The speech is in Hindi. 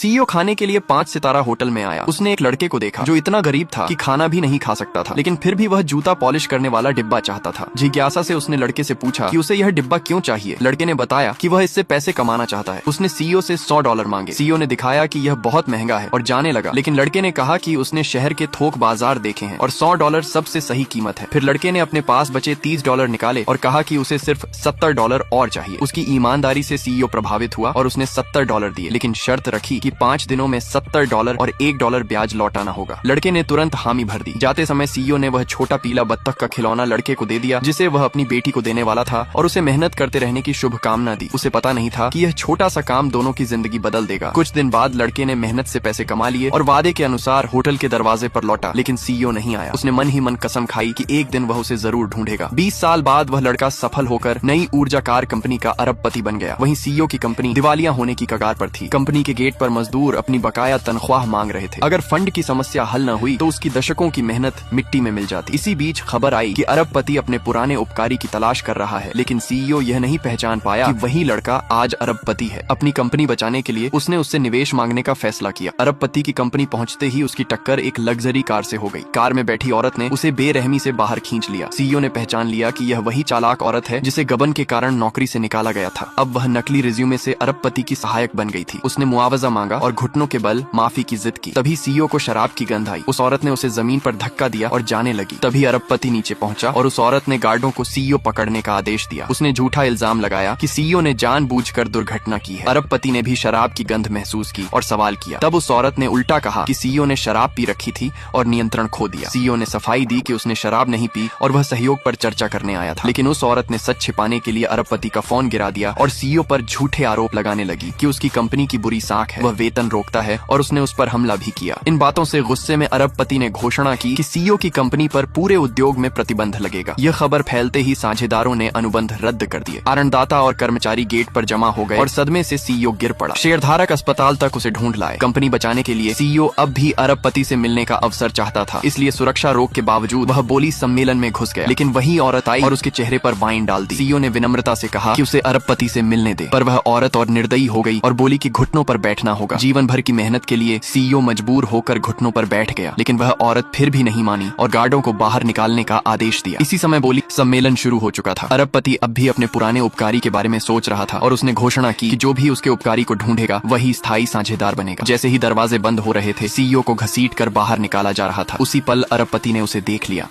सीईओ खाने के लिए 5 सितारा होटल में आया। उसने एक लड़के को देखा जो इतना गरीब था कि खाना भी नहीं खा सकता था, लेकिन फिर भी वह जूता पॉलिश करने वाला डिब्बा चाहता था। जिज्ञासा से उसने लड़के से पूछा कि उसे यह डिब्बा क्यों चाहिए। लड़के ने बताया कि वह इससे पैसे कमाना चाहता है। उसने सीईओ से $100 मांगे। सीईओ ने दिखाया कि यह बहुत महंगा है और जाने लगा, लेकिन लड़के ने कहा कि उसने शहर के थोक बाजार देखे हैं और $100 सबसे सही कीमत है। फिर लड़के ने अपने पास बचे $30 निकाले और कहा कि उसे सिर्फ $70 और चाहिए। उसकी ईमानदारी से सीईओ प्रभावित हुआ और उसने $70 दिए, लेकिन शर्त रखी कि 5 दिनों में $70 और $1 ब्याज लौटाना होगा। लड़के ने तुरंत हामी भर दी। जाते समय सीईओ ने वह छोटा पीला बत्तख का खिलौना लड़के को दे दिया जिसे वह अपनी बेटी को देने वाला था और उसे मेहनत करते रहने की शुभकामना दी। उसे पता नहीं था कि यह छोटा सा काम दोनों की जिंदगी बदल देगा। कुछ दिन बाद लड़के ने मेहनत से पैसे कमा लिए और वादे के अनुसार होटल के दरवाजे पर लौटा, लेकिन सीईओ नहीं आया। उसने मन ही मन कसम खाई कि एक दिन वह उसे जरूर ढूंढेगा। 20 साल बाद वह लड़का सफल होकर नई ऊर्जा कार कंपनी का अरबपति बन गया। वहीं सीईओ की कंपनी दिवालिया होने की कगार पर थी। कंपनी के गेट पर मजदूर अपनी बकाया तनख्वाह मांग रहे थे। अगर फंड की समस्या हल न हुई तो उसकी दशकों की मेहनत मिट्टी में मिल जाती। इसी बीच खबर आई कि अरबपति अपने पुराने उपकारी की तलाश कर रहा है, लेकिन सीईओ यह नहीं पहचान पाया कि वही लड़का आज अरबपति है। अपनी कंपनी बचाने के लिए उसने उससे निवेश मांगने का फैसला किया। अरबपति की कंपनी पहुंचते ही उसकी टक्कर एक लग्जरी कार से हो गई। कार में बैठी औरत ने उसे बेरहमी से बाहर खींच लिया। सीईओ ने पहचान लिया कि यह वही चालाक औरत है जिसे गबन के कारण नौकरी से निकाला गया था। अब वह नकली रिज्यूमे से अरबपति की सहायक बन गई थी। उसने मुआवजा मांगा और घुटनों के बल माफी की जिद की। तभी सीईओ को शराब की गंध आई। उस औरत ने उसे जमीन पर धक्का दिया और जाने लगी। तभी अरबपति नीचे पहुंचा और उस औरत ने गार्डों को सीईओ पकड़ने का आदेश दिया। उसने झूठा इल्जाम लगाया कि सीईओ ने जानबूझकर दुर्घटना की है। अरबपति ने भी शराब की गंध महसूस की और सवाल किया। तब उस औरत ने उल्टा कहा कि सीईओ ने शराब पी रखी थी और नियंत्रण खो दिया। सीईओ ने सफाई दी कि उसने शराब नहीं पी और वह सहयोग पर चर्चा करने आया था, लेकिन उस औरत ने सच छिपाने के लिए अरबपति का फोन गिरा दिया और सीईओ पर झूठे आरोप लगाने लगी कि उसकी कंपनी की बुरी साख है, वह वेतन रोकता है और उसने उस पर हमला भी किया। इन बातों से गुस्से में अरबपति ने घोषणा की कि सीईओ की कंपनी पर पूरे उद्योग में प्रतिबंध लगेगा। यह खबर फैलते ही साझेदारों ने अनुबंध रद्द कर दिए। आरंडदाता और कर्मचारी गेट पर जमा हो गए और सदमे से सीईओ गिर पड़ा। शेयरधारक अस्पताल तक उसे ढूंढ लाए। कंपनी बचाने के लिए सीईओ अब भी अरबपति से मिलने का अवसर चाहता था, इसलिए सुरक्षा रोक के बावजूद वह बोली सम्मेलन में घुस गया। लेकिन वही औरत आई और उसके चेहरे पर वाइन डाल दी। सीईओ ने विनम्रता से कहा कि उसे अरबपति से मिलने दे, पर वह औरत और निर्दयी हो गई और बोली कि घुटनों पर बैठना होगा। जीवन भर की मेहनत के लिए सीईओ मजबूर होकर घुटनों पर बैठ गया, लेकिन वह औरत फिर भी नहीं मानी और गार्डों को बाहर निकालने का आदेश दिया। इसी समय बोली सम्मेलन शुरू हो चुका था। अरबपति अब भी अपने पुराने उपकारी के बारे में सोच रहा था और उसने घोषणा की कि जो भी उसके उपकारी को ढूंढेगा वही स्थायी साझेदार बनेगा। जैसे ही दरवाजे बंद हो रहे थे, सीईओ को घसीट कर बाहर निकाला जा रहा था। उसी पल अरबपति ने उसे देख लिया।